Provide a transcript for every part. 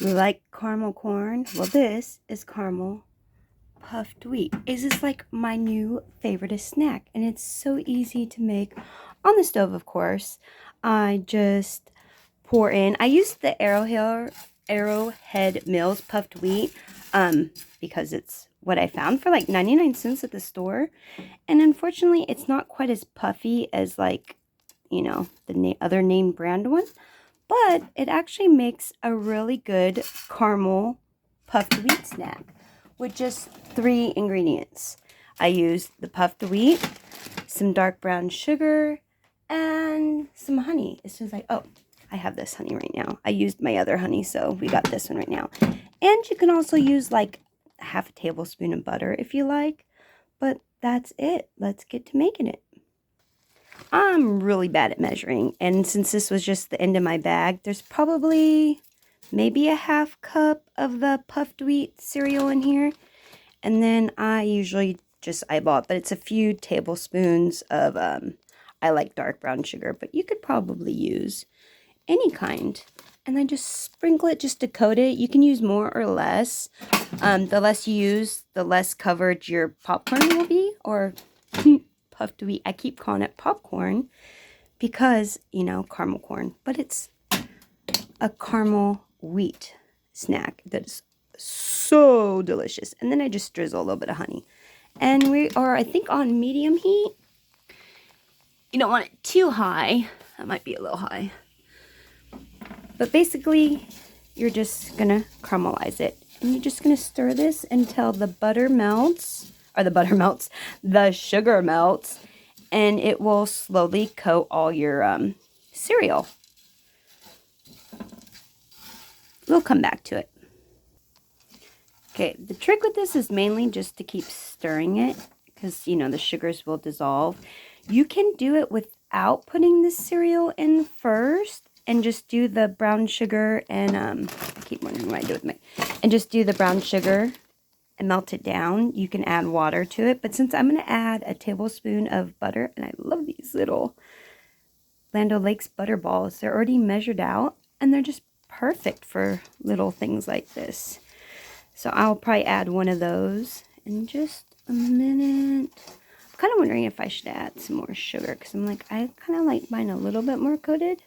Like caramel corn? Well, this is caramel puffed wheat. This is like my new favorite snack, and it's so easy to make on the stove, of course. I just pour in. I use the Arrowhead Mills puffed wheat because it's what I found for like 99 cents at the store. And unfortunately, it's not quite as puffy as like, the other name brand one. But it actually makes a really good caramel puffed wheat snack with just 3 ingredients. I used the puffed wheat, some dark brown sugar, and some honey. As soon as I have this honey right now. I used my other honey, so we got this one right now. And you can also use like half a tablespoon of butter if you like. But that's it. Let's get to making it. I'm really bad at measuring, and since this was just the end of my bag, there's probably maybe a half cup of the puffed wheat cereal in here. And then I usually just eyeball it, but it's a few tablespoons of, I like dark brown sugar, but you could probably use any kind. And then just sprinkle it just to coat it. You can use more or less. The less you use, the less covered your popcorn will be, or puffed wheat. I keep calling it popcorn because, caramel corn, but it's a caramel wheat snack that is so delicious. And then I just drizzle a little bit of honey. And we are, I think, on medium heat. You don't want it too high. That might be a little high. But basically, you're just going to caramelize it. And you're just going to stir this until the butter melts, the sugar melts, and it will slowly coat all your cereal. We'll come back to it. Okay, the trick with this is mainly just to keep stirring it because, the sugars will dissolve. You can do it without putting the cereal in first and just do the brown sugar and, I keep wondering what I do with and just do the brown sugar and melt it down. You can add water to it, but since I'm going to add a tablespoon of butter, and I love these little Land O'Lakes butter balls. They're already measured out, and they're just perfect for little things like this. So I'll probably add one of those in just a minute. I'm kind of wondering if I should add some more sugar, because I'm like, I kind of like mine a little bit more coated.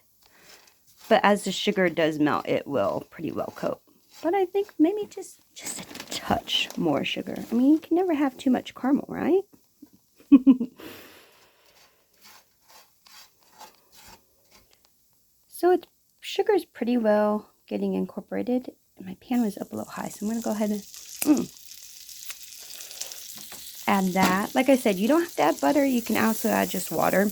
But as the sugar does melt, it will pretty well coat. But I think maybe just a touch more sugar. I mean, you can never have too much caramel, right? So sugar is pretty well getting incorporated. My pan was up a little high, so I'm going to go ahead and add that. Like I said, you don't have to add butter. You can also add just water.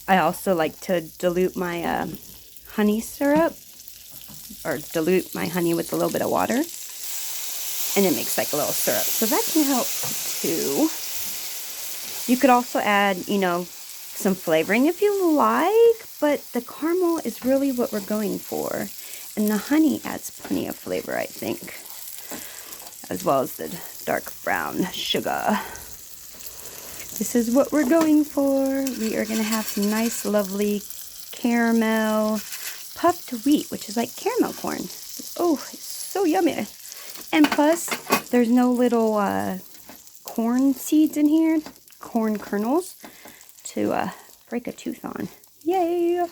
I also like to dilute my honey syrup, or dilute my honey with a little bit of water, and it makes like a little syrup. So that can help too. You could also add, some flavoring if you like, but the caramel is really what we're going for. And the honey adds plenty of flavor, I think, as well as the dark brown sugar. This is what we're going for. We are going to have some nice, lovely caramel puffed wheat, which is like caramel corn. Oh, it's so yummy. And plus, there's no little corn seeds in here, corn kernels, to break a tooth on. Yay!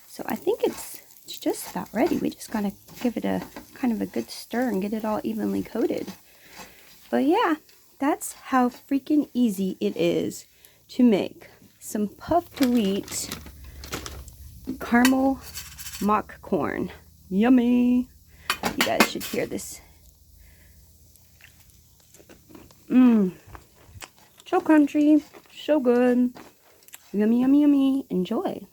So I think it's just about ready. We just gotta give it a kind of a good stir and get it all evenly coated. But yeah, that's how freaking easy it is to make some puffed wheat caramel mock corn. Yummy! You guys should hear this. So crunchy, so good. Yummy, yummy, yummy. Enjoy.